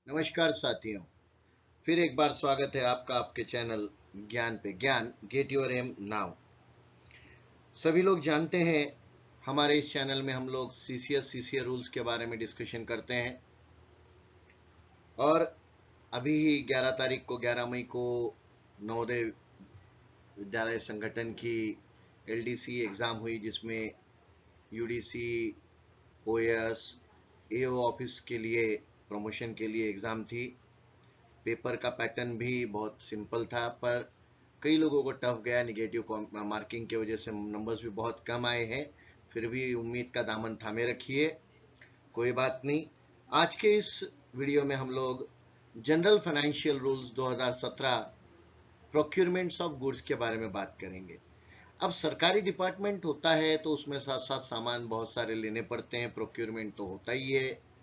नमस्कार साथियों, फिर एक बार स्वागत है आपका आपके चैनल ज्ञान पे ज्ञान गेट योर एम नाउ। सभी लोग जानते हैं हमारे इस चैनल में हम लोग सीसीएस सीसीए रूल्स के बारे में डिस्कशन करते हैं और अभी ही 11 तारीख को 11 मई को नवोदय विद्यालय संगठन की एलडीसी एग्ज़ाम हुई जिसमें यूडीसी ओएस एओ ऑफिस के लिए प्रमोशन के लिए एग्ज़ाम थी। पेपर का पैटर्न भी बहुत सिंपल था पर कई लोगों को टफ गया, निगेटिव मार्किंग की वजह से नंबर्स भी बहुत कम आए हैं। फिर भी उम्मीद का दामन थामे रखिए, कोई बात नहीं। आज के इस वीडियो में हम लोग general financial rules 2017 procurements of goods के बारे में बात करेंगे। अब सरकारी डिपार्टमेंट होता है तो उसमें साथ साथ सामान बहुत सारे लेने पड़ते हैं, प्रोक्योरमेंट तो होता ही है।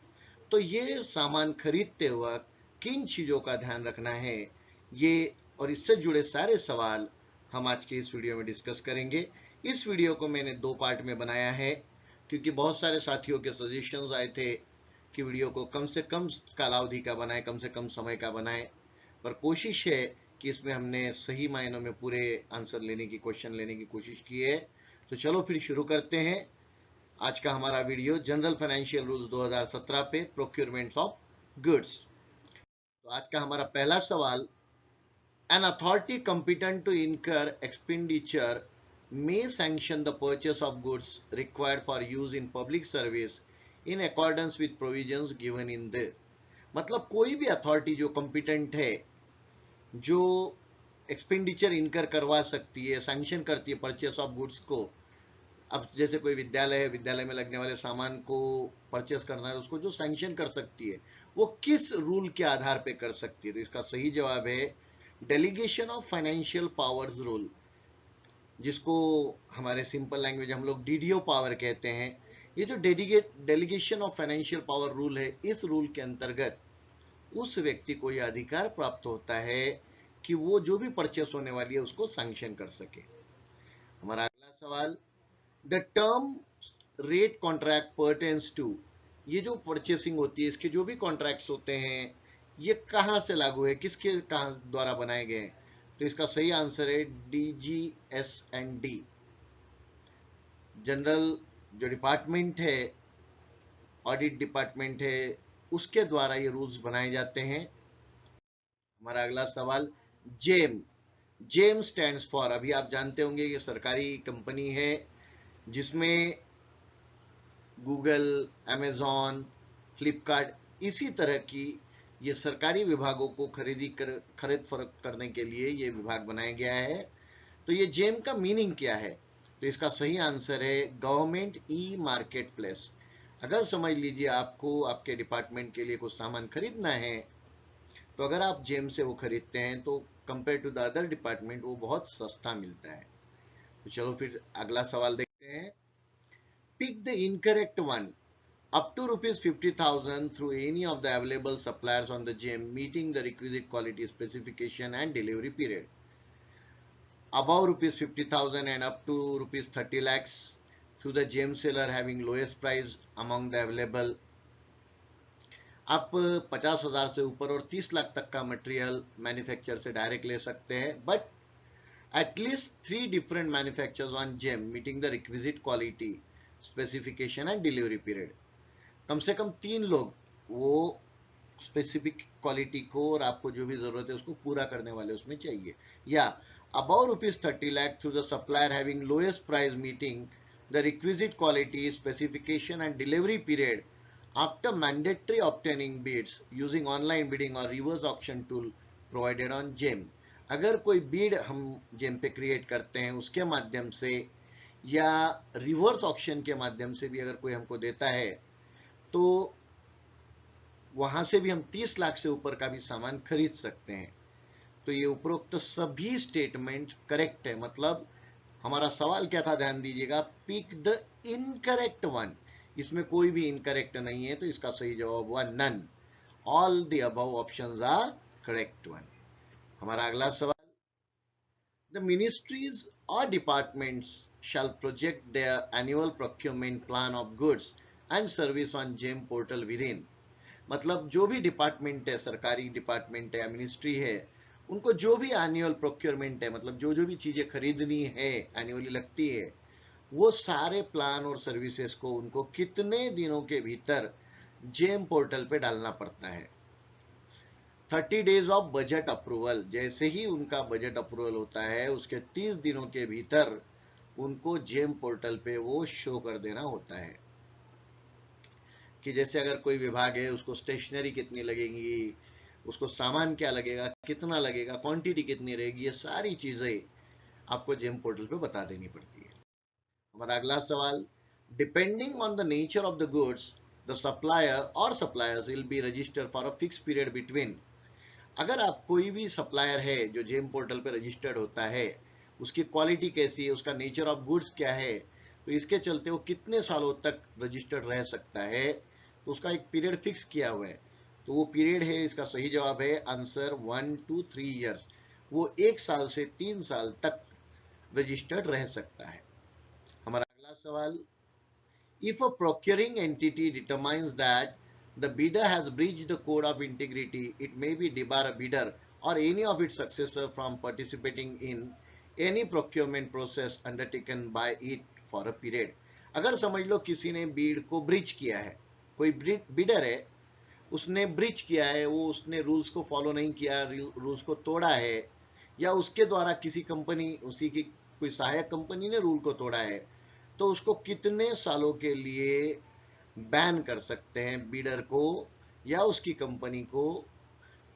तो ये सामान खरीदते वक्त किन चीज़ों का ध्यान रखना है, ये और इससे जुड़े सारे सवाल हम आज के इस वीडियो में डिस्कस करेंगे। इस वीडियो को मैंने दो पार्ट में बनाया है क्योंकि बहुत सारे साथियों के सजेशंस आए थे कि वीडियो को कम से कम कालावधि का बनाए, कम से कम समय का बनाए, पर कोशिश है कि इसमें हमने सही मायनों में पूरे आंसर लेने की, क्वेश्चन लेने की कोशिश की है। तो चलो फिर शुरू करते हैं आज का हमारा वीडियो जनरल फाइनेंशियल रूल्स 2017 पे प्रोक्योरमेंट्स ऑफ गुड्स। तो आज का हमारा पहला सवाल, an authority competent to incur expenditure may sanction the purchase of goods required for use in public service in accordance with provisions given in the, मतलब कोई भी अथॉरिटी जो कॉम्पिटेंट है, जो एक्सपेंडिचर इनकर करवा सकती है, सैंक्शन करती है परचेस ऑफ गुड्स को। अब जैसे कोई विद्यालय है, विद्यालय में लगने वाले सामान को परचेस करना है, उसको जो सैंक्शन कर सकती है वो किस रूल के आधार पे कर सकती है? तो इसका सही जवाब है delegation of financial powers rule, जिसको हमारे सिंपल लैंग्वेज हम लोग डीडीओ पावर कहते हैं। ये जो delegation of financial power rule है, इस रूल के अंतर्गत उस व्यक्ति को यह अधिकार प्राप्त होता है कि वो जो भी परचेस होने वाली है उसको सैंक्शन कर सके। हमारा अगला सवाल, the term rate contract pertains to, ये जो परचेसिंग होती है, इसके जो भी कॉन्ट्रैक्ट्स होते हैं, ये कहाँ से लागू है, किसके द्वारा बनाए गए हैं? तो इसका सही आंसर है DGS&D। जनरल जो डिपार्टमेंट है, ऑडिट डिपार्टमेंट है, उसके द्वारा ये रूल्स बनाए जाते हैं। हमारा अगला सवाल, जेम, जेम स्टैंड्स फॉर, अभी आप जानते होंगे ये सरकारी कंपनी है जिसमें गूगल, अमेजॉन, फ्लिपकार्ट, इसी तरह की ये सरकारी विभागों को खरीद फरोख्त करने के लिए ये विभाग बनाया गया है। तो ये जेम का मीनिंग क्या है? तो इसका सही आंसर है गवर्नमेंट ई मार्केट प्लेस। अगर समझ लीजिए आपको आपके डिपार्टमेंट के लिए कुछ सामान खरीदना है, तो अगर आप जेम से वो खरीदते हैं तो compare to the other department वो बहुत सस्ता मिलता है। तो चलो फिर अगला सवाल देखते हैं। Pick the incorrect one, up to rupees 50,000 through any of the available suppliers on the GEM meeting the requisite quality specification and delivery period. Above rupees 50,000 and up to rupees 30 lakhs through the GEM seller having lowest price among the available. आप 50,000 से ऊपर और 30 लाख तक का material manufacture से direct ले सकते हैं, but at least 3 different manufacturers on GEM meeting the requisite quality specification and delivery period. कम से कम 3 लोग वो स्पेसिफिक क्वालिटी को और आपको जो भी जरूरत है उसको पूरा करने वाले उसमें चाहिए। या about rupees 30 lakh through the supplier having lowest price meeting the requisite quality specification and delivery period after mandatory obtaining bids using online bidding और reverse auction tool provided on GeM. अगर कोई बीड हम जेम पे क्रिएट करते हैं उसके माध्यम से या रिवर्स ऑक्शन के माध्यम से भी अगर कोई हमको देता है तो वहां से भी हम 30 लाख से ऊपर का भी सामान खरीद सकते हैं। तो ये उपरोक्त सभी स्टेटमेंट करेक्ट है। मतलब हमारा सवाल क्या था, ध्यान दीजिएगा, पिक द इनकरेक्ट वन, इसमें कोई भी इनकरेक्ट नहीं है, तो इसका सही जवाब हुआ none, all the above options are correct one. हमारा अगला सवाल, द मिनिस्ट्रीज और departments shall project their annual procurement plan of goods and service on GEM portal within, मतलब जो भी डिपार्टमेंट है, सरकारी डिपार्टमेंट है या मिनिस्ट्री है, उनको जो भी एनुअल प्रोक्योरमेंट है, मतलब जो जो भी चीजें खरीदनी है एनुअली लगती है, वो सारे प्लान और सर्विसेज को उनको कितने दिनों के भीतर जेम पोर्टल पे डालना पड़ता है। 30 डेज ऑफ बजट अप्रूवल, जैसे ही उनका बजट अप्रूवल होता है उसके 30 दिनों के भीतर उनको जेम पोर्टल पे वो शो कर देना होता है कि जैसे अगर कोई विभाग है, उसको स्टेशनरी कितनी लगेगी, उसको सामान क्या लगेगा, कितना लगेगा, क्वांटिटी कितनी रहेगी, ये सारी चीजें आपको जेम पोर्टल पे बता देनी पड़ती है। हमारा अगला सवाल, depending on the nature of the goods the supplier और suppliers will be registered for a fix period between. अगर आप कोई भी सप्लायर है जो जेम पोर्टल पे रजिस्टर्ड होता है, उसकी क्वालिटी कैसी है, उसका नेचर ऑफ गुड्स क्या है, तो इसके चलते वो कितने सालों तक रजिस्टर्ड रह सकता है, तो उसका एक पीरियड फिक्स किया हुआ है। तो वो पीरियड है, इसका सही जवाब है आंसर 1 to 3 ईयर्स। वो 1 साल से 3 साल तक रजिस्टर्ड रह सकता है। हमारा अगला सवाल, if a procuring entity determines that the bidder has breached the code of integrity, it may be debar a bidder or any of its successor from participating in any procurement process undertaken by it for a period. अगर समझ लो किसी ने बीड को breach किया है, कोई bidder है, उसने ब्रीच किया है, वो उसने रूल्स को फॉलो नहीं किया, रूल्स को तोड़ा है, या उसके द्वारा किसी कंपनी, उसी की कोई सहायक कंपनी ने रूल को तोड़ा है, तो उसको कितने सालों के लिए बैन कर सकते हैं बीडर को या उसकी कंपनी को,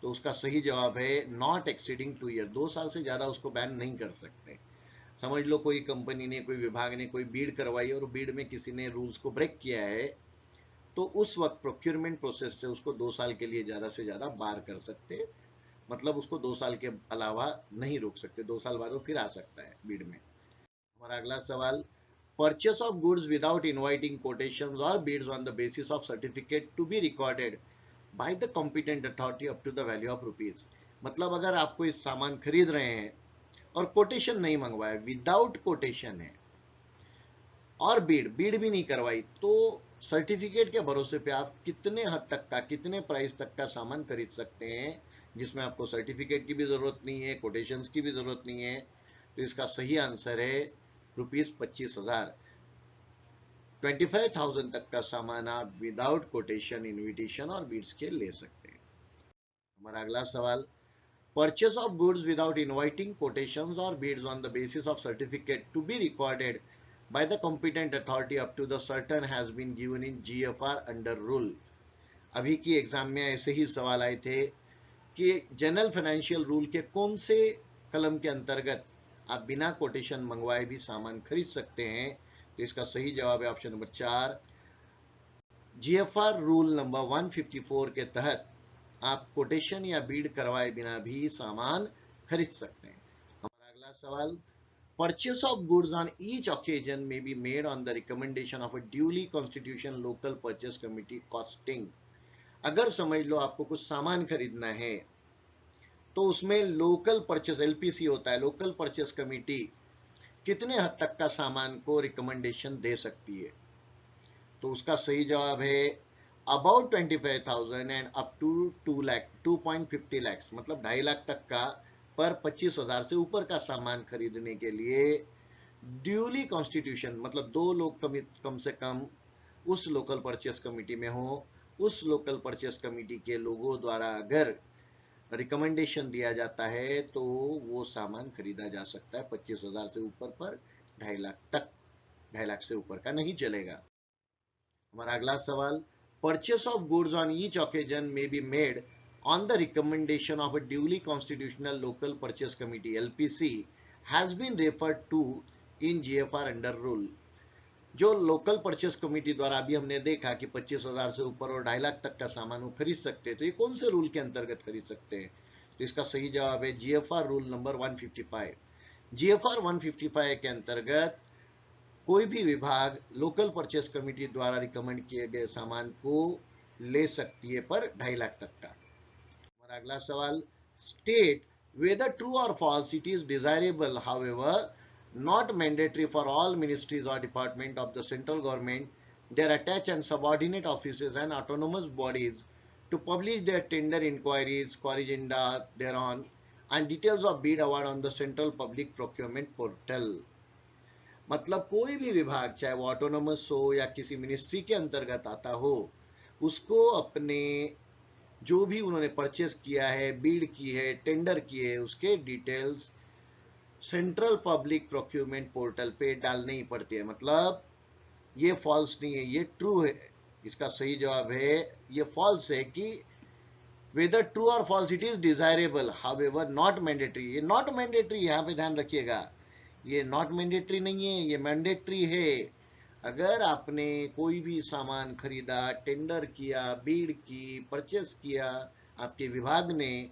तो उसका सही जवाब है नॉट एक्सीडिंग 2 ईयर। 2 साल से ज्यादा उसको बैन नहीं कर सकते। समझ लो कोई कंपनी ने, कोई विभाग ने कोई बीड करवाई और बीड में किसी ने रूल्स को ब्रेक किया है, तो उस वक्त प्रोक्योरमेंट प्रोसेस से उसको 2 साल के लिए ज्यादा से ज्यादा बार कर सकते, मतलब उसको 2 साल के अलावा नहीं रोक सकते, 2 साल बाद वो फिर आ सकता है बीड में। हमारा अगला सवाल, purchase of goods without inviting quotations or bids on the basis of certificate to be recorded by the competent authority up to the value of rupees। मतलब अगर आप कोई सामान खरीद रहे हैं और कोटेशन नहीं मंगवाया, विदाउट कोटेशन है, और बीड भी नहीं करवाई, तो सर्टिफिकेट के भरोसे पे आप कितने हद तक का, कितने प्राइस तक का सामान खरीद सकते हैं, जिसमें आपको सर्टिफिकेट की भी जरूरत नहीं है, कोटेशंस की भी जरूरत नहीं है। तो इसका सही आंसर है ₹25,000। 25,000 तक का सामान आप विदाउट कोटेशन, इन्विटेशन और बीड्स के ले सकते हैं। हमारा अगला सवाल, purchase of goods without inviting quotations और bids on the basis of certificate to be recorded by the competent authority up to the certain has been given in GFR under rule. अभी की एग्जाम में ऐसे ही सवाल आए थे कि general financial rule के कौन से कलम के अंतर्गत आप बिना कोटेशन मंगवाए भी सामान खरीद सकते हैं, तो इसका सही जवाब है option number 4, GFR rule number 154 के तहत आप कोटेशन या बीड करवाए बिना भी सामान खरीद सकते हैं। हमारा अगला सवाल, purchase of goods on each occasion may be made on the recommendation of a duly constitution local purchase committee costing. अगर समझ लो आपको कुछ सामान खरीदना है, तो उसमें लोकल परचेस एलपीसी होता है, लोकल परचेस कमेटी कितने हद तक का सामान को रिकमेंडेशन दे सकती है, तो उसका सही जवाब है about 25,000 and up to 2.50 lakh, मतलब 2.5 लाख तक का, पर 25,000 से ऊपर का सामान खरीदने के लिए ड्यूली कॉन्स्टिट्यूशन, मतलब 2 लोग कम से कम उस लोकल परचेस कमेटी में हो, उस लोकल परचेस कमेटी के लोगों द्वारा अगर रिकमेंडेशन दिया जाता है तो वो सामान खरीदा जा सकता है 25,000 से ऊपर, पर 2.5 लाख तक, 2.5 लाख से ऊपर का नहीं चलेगा। हमारा अगला सवाल, purchase of goods on each occasion may be made on the recommendation of a duly constitutional local purchase committee LPC has been referred to in GFR under rule. जो लोकल परचेस कमेटी द्वारा अभी हमने देखा कि 25,000 से ऊपर और 2.5 लाख तक का सामान वो खरीद सकते हैं, तो ये कौन से रूल के अंतर्गत खरीद सकते हैं, तो इसका सही जवाब है जीएफआर रूल नंबर 155। जीएफआर 155 के अंतर्गत कोई भी विभाग लोकल परचेस कमेटी द्वारा रिकमेंड किए गए सामान को ले सकती है, पर 2.5 लाख तक का। हमारा अगला सवाल, state whether true or false it is desirable, however not mandatory, for all ministries or department of the central government, their attached and subordinate offices and autonomous bodies to publish their tender inquiries, corrigenda thereon, and details of bid award on the Central Public Procurement Portal. मतलब कोई भी विभाग, चाहे वो autonomous हो या किसी ministry के अंतर्गत आता हो, उसको अपने जो भी उन्होंने परचेस किया है, बीड की है, टेंडर किए है, उसके details central public procurement portal पे डालनी ही पड़ती है। मतलब ये फॉल्स नहीं है, ये ट्रू है। इसका सही जवाब है ये फॉल्स है कि whether true or false it is desirable, however not mandatory। ये नॉट मैंडेटरी, यहाँ पे ध्यान रखिएगा, ये नॉट मैंडेटरी नहीं है, ये मैंडेटरी है। अगर आपने कोई भी सामान खरीदा, टेंडर किया, बीड की, परचेस किया आपके विभाग ने,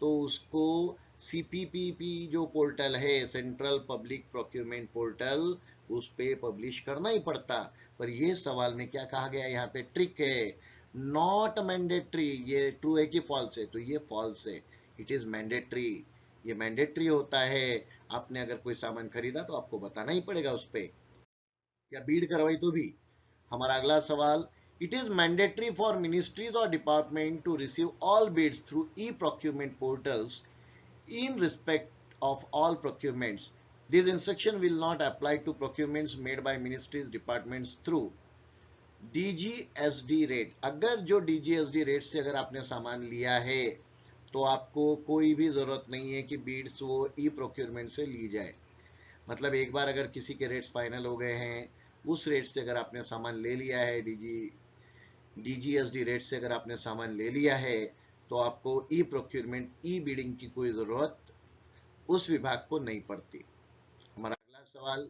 तो उसको सीपीपीपी जो पोर्टल है, सेंट्रल पब्लिक प्रोक्यूरमेंट पोर्टल, उस पे पब्लिश करना ही पड़ता। पर ये सवाल में क्या कहा गया, यहाँ पे ट्रिक है, नॉट मैंडेटरी। ये ट्रू है कि फॉल्स है, तो ये फॉल्स है, इट इज मैंडेटरी। ये मैंडेटरी होता है, आपने अगर कोई सामान खरीदा तो आपको बताना ही पड़ेगा उस पे, या बीड करवाई तो भी। हमारा अगला सवाल, it is mandatory for ministries और department to receive all bids through e procurement portals in respect of all procurements. This instruction will not apply to procurements made by ministries departments through DGSD rate। अगर जो DGSD rate से अगर आपने सामान लिया है तो आपको कोई भी जरूरत नहीं है कि बीड्स वो ई प्रोक्योरमेंट से ली जाए। मतलब एक बार अगर किसी के रेट्स फाइनल हो गए हैं, उस रेट से अगर आपने सामान ले लिया है, DGSD रेट से अगर आपने सामान ले लिया है, तो आपको ई प्रोक्योरमेंट, ई बिडिंग की कोई जरूरत उस विभाग को नहीं पड़ती। हमारा अगला सवाल,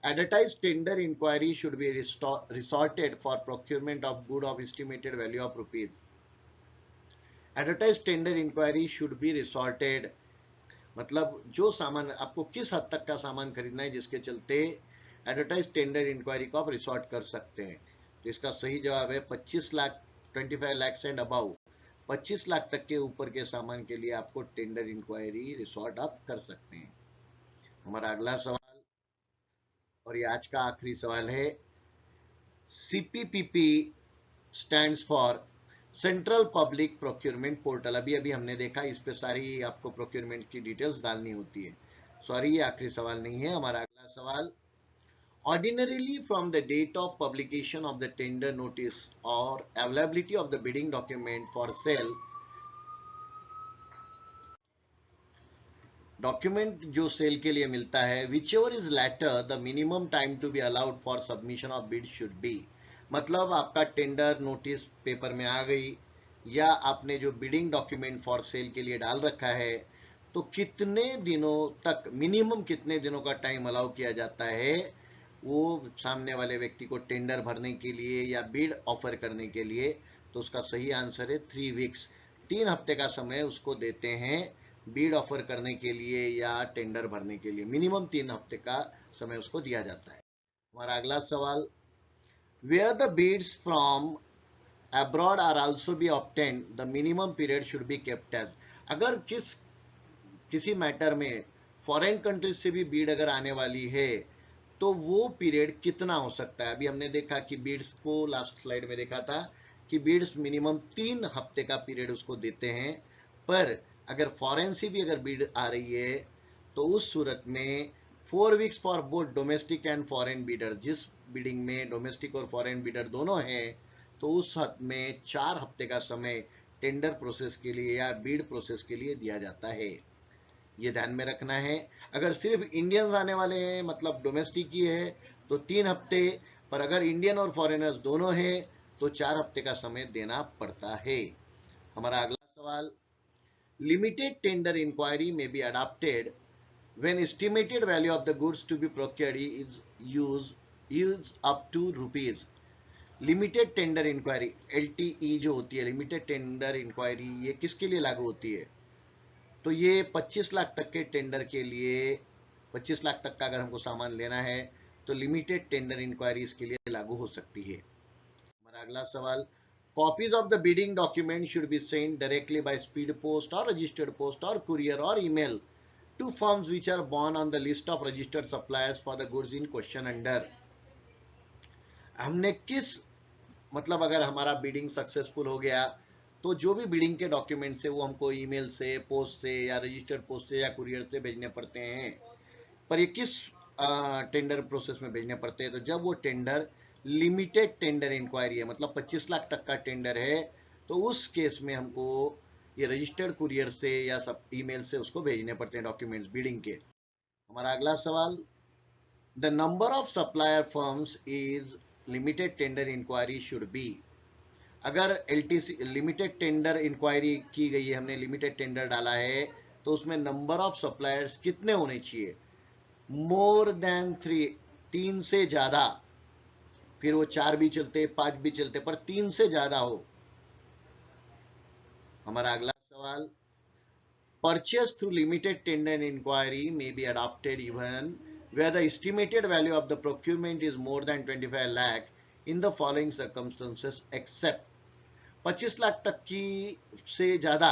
advertise tender inquiry should be resorted for procurement of good of estimated value of rupees. Advertise tender inquiry should be resorted, मतलब जो सामान आपको किस हद तक का सामान खरीदना है जिसके चलते एडवर्टाइज टेंडर इंक्वायरी को आप रिसॉर्ट कर सकते हैं। तो इसका सही जवाब है 25 लाख, 25 लाख एंड अबाउ। 25 लाख तक के ऊपर के सामान के लिए आपको टेंडर इंक्वायरी रिसॉर्ट आप कर सकते हैं। हमारा अगला सवाल, और ये आज का आखिरी सवाल है, CPPP stands for Central Public Procurement Portal. अभी अभी हमने देखा, इस पे सारी आपको प्रोक्योरमेंट की डिटेल्स डालनी होती है। सॉरी, ये आखिरी सवाल नहीं है। हमारा अगला सवाल, ordinarily from the date of publication of the tender notice or availability of the bidding document for sale, document जो सेल के लिए मिलता है, whichever is later the minimum time to be allowed for submission of bid should be। मतलब आपका tender notice paper में आ गई, या आपने जो बिडिंग डॉक्यूमेंट फॉर सेल के लिए डाल रखा है, तो कितने दिनों तक, मिनिमम कितने दिनों का टाइम अलाउ किया जाता है वो सामने वाले व्यक्ति को टेंडर भरने के लिए या बिड ऑफर करने के लिए। तो उसका सही आंसर है 3 वीक्स। 3 हफ्ते का समय उसको देते हैं बीड ऑफर करने के लिए या टेंडर भरने के लिए। मिनिमम 3 हफ्ते का समय उसको दिया जाता है। हमारा अगला सवाल, where the bids from abroad are also be obtained the minimum period should be kept as. अगर किसी मैटर में फॉरेन कंट्रीज से भी बीड अगर आने वाली है, तो वो पीरियड कितना हो सकता है। अभी हमने देखा कि बीड्स को, लास्ट स्लाइड में देखा था कि बीड्स मिनिमम 3 हफ्ते का पीरियड उसको देते हैं, पर अगर फॉरेन से भी अगर बीड आ रही है तो उस सूरत में 4 weeks for both domestic and foreign bidder. जिस बिडिंग में डोमेस्टिक और फॉरेन बीडर दोनों हैं, तो उस हद में 4 हफ्ते का समय टेंडर प्रोसेस के लिए या बीड प्रोसेस के लिए दिया जाता है। ये ध्यान में रखना है। अगर सिर्फ इंडियंस आने वाले हैं, मतलब डोमेस्टिक ही है, तो 3 हफ्ते, पर अगर इंडियन और फॉरेनर्स दोनों हैं तो 4 हफ्ते का समय देना पड़ता है। हमारा अगला सवाल, लिमिटेड टेंडर इंक्वायरी में be adopted when estimated value of the goods to be procured is used up to rupees। Limited tender inquiry, LTE जो होती है, लिमिटेड टेंडर इंक्वायरी, ये किसके लिए लागू होती है? तो ये 25 लाख तक के टेंडर के लिए, 25 लाख तक का अगर हमको सामान लेना है तो लिमिटेड टेंडर इंक्वायरी इसके लिए लागू हो सकती है। हमारा अगला सवाल, copies of the bidding document should be send directly by speed post और रजिस्टर्ड पोस्ट और कुरियर और email to firms which are born on the list of registered suppliers for the goods in question under। हमने किस, मतलब अगर हमारा bidding successful हो गया तो जो भी बिडिंग के डॉक्यूमेंट्स है वो हमको ईमेल से, पोस्ट से या रजिस्टर्ड पोस्ट से या कुरियर से भेजने पड़ते हैं। पर ये किस टेंडर प्रोसेस में भेजने पड़ते हैं? तो जब वो टेंडर लिमिटेड टेंडर इंक्वायरी है, मतलब 25 लाख तक का टेंडर है, तो उस केस में हमको ये रजिस्टर्ड कुरियर से या सब ईमेल से उसको भेजने पड़ते हैं डॉक्यूमेंट्स बिडिंग के। हमारा अगला सवाल, the number of supplier firms is limited tender inquiry should be. अगर एलटीसी लिमिटेड टेंडर इंक्वायरी की गई है, हमने लिमिटेड टेंडर डाला है, तो उसमें नंबर ऑफ सप्लायर्स कितने होने चाहिए? मोर देन 3, 3 से ज्यादा। फिर वो 4 भी चलते, 5 भी चलते, पर 3 से ज्यादा हो। हमारा अगला सवाल, purchase through limited tender inquiry may be adopted even where the estimated value of the procurement is more than 25 lakh in the following circumstances except 25 lakh तक की से ज्यादा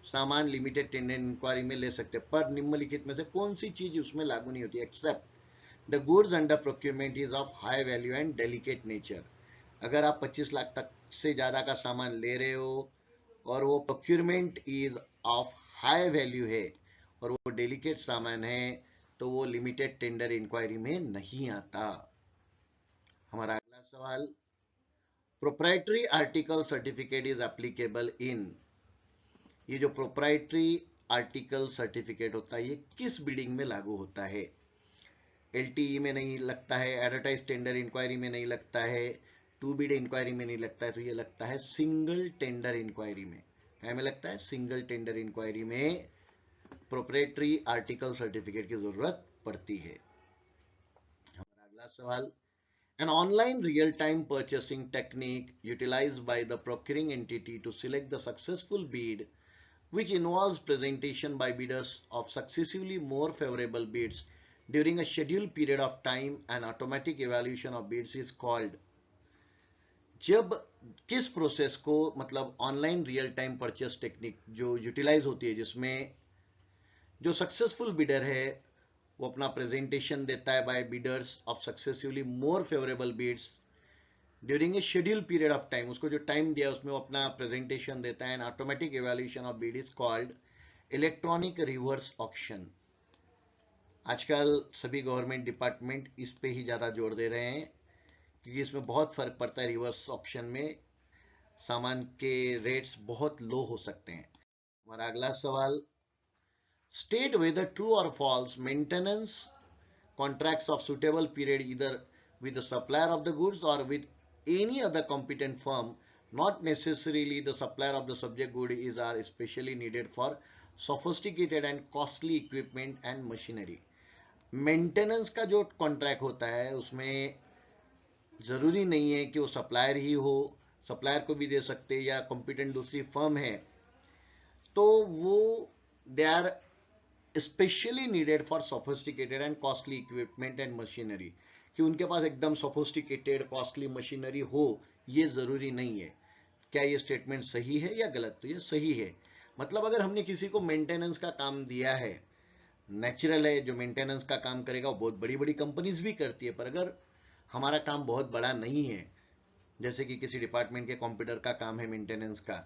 सामान लिमिटेड टेंडर इंक्वायरी में ले सकते, पर निम्नलिखित में से कौन सी चीज उसमें लागू नहीं होती? Except the goods under procurement is of high value and delicate nature. अगर आप 25 लाख तक से ज्यादा का सामान ले रहे हो और वो procurement is of high value है और वो डेलिकेट सामान है, तो वो लिमिटेड टेंडर इंक्वायरी में नहीं आता। हमारा अगला सवाल, proprietary article certificate is applicable in. ये जो प्रोप्राइटरी आर्टिकल सर्टिफिकेट होता है, ये किस बिडिंग में लागू होता है? एलटीई में नहीं लगता है, एडवर्टाइज टेंडर इंक्वायरी में नहीं लगता है, टू बिड इंक्वायरी में नहीं लगता है, तो ये लगता है सिंगल टेंडर इंक्वायरी में। हमें लगता है सिंगल टेंडर इंक्वायरी में प्रोप्राइटरी आर्टिकल सर्टिफिकेट की जरूरत पड़ती है। हमारा अगला सवाल, an online real-time purchasing technique utilized by the procuring entity to select the successful bid, which involves presentation by bidders of successively more favorable bids during a scheduled period of time and automatic evaluation of bids is called। जब किस process को, मतलब online real time purchase technique जो utilise होती है, जिसमें जो successful bidder है वो अपना प्रेजेंटेशन देता है by bidders of successively more favourable bids during a schedule period of time, उसको जो टाइम दिया उसमें वो अपना प्रेजेंटेशन देता है, and automatic evaluation of bid is called electronic reverse auction. आजकल सभी गवर्नमेंट डिपार्टमेंट इस पे ही ज्यादा जोर दे रहे हैं, क्योंकि इसमें बहुत फर्क पड़ता है। रिवर्स ऑक्शन में सामान के रेट्स बहुत लो हो सकते हैं। हमारा अगला सवाल, state whether true or false maintenance contracts of suitable period either with the supplier of the goods or with any other competent firm, not necessarily the supplier of the subject good, is are especially needed for sophisticated and costly equipment and machinery। Maintenance का जो contract होता है उसमें जरूरी नहीं है कि वो सप्लायर ही हो, सप्लायर को भी दे सकते हैं या कॉम्पिटेंट दूसरी फर्म है, तो वो they are specially needed for sophisticated and costly equipment and machinery. कि उनके पास एकदम सोफिस्टिकेटेड कॉस्टली मशीनरी हो, ये जरूरी नहीं है। क्या ये स्टेटमेंट सही है या गलत? तो ये सही है। मतलब अगर हमने किसी को मेंटेनेंस का काम दिया है, नेचुरल है जो मेंटेनेंस का काम करेगा वो बहुत बड़ी बड़ी कंपनीज भी करती है, पर अगर हमारा काम बहुत बड़ा नहीं है, जैसे कि किसी डिपार्टमेंट के कंप्यूटर का काम है मेंटेनेंस का,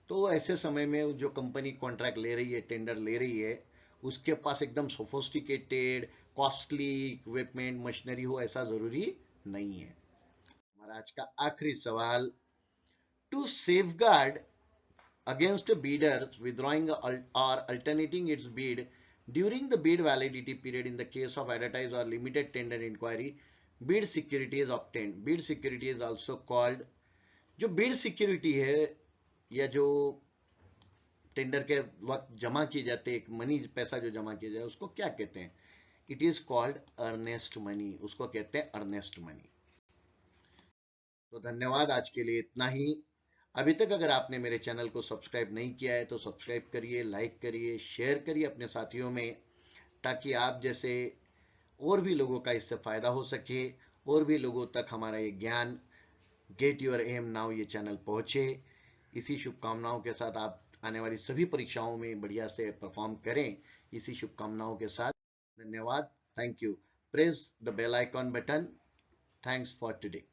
तो ऐसे समय में जो कंपनी कॉन्ट्रैक्ट ले रही है, टेंडर ले रही है, उसके पास एकदम सोफिस्टिकेटेड कॉस्टली इक्विपमेंट मशीनरी हो, ऐसा जरूरी नहीं है। हमारा आज का आखिरी सवाल, to safeguard against a bidder withdrawing or alternating its bid during the bid validity period in the case of advertised or limited tender inquiry, bid security is obtained। bid security is also called, जो bid security है या जो tender के वक्त जमा की जाती है, एक मनी पैसा जो जमा किया जाए, उसको क्या कहते हैं? It is called earnest money, उसको कहते हैं अर्नेस्ट मनी। तो धन्यवाद, आज के लिए इतना ही। अभी तक अगर आपने मेरे चैनल को सब्सक्राइब नहीं किया है तो सब्सक्राइब करिए, लाइक करिए, शेयर करिए अपने साथियों में, ताकि आप जैसे और भी लोगों का इससे फायदा हो सके, और भी लोगों तक हमारा ये ज्ञान गेट योर एम नाउ ये चैनल पहुंचे। इसी शुभकामनाओं के साथ आप आने वाली सभी परीक्षाओं में बढ़िया से परफॉर्म करें, इसी शुभकामनाओं के साथ धन्यवाद। Thank you. Press the bell icon button. Thanks for today.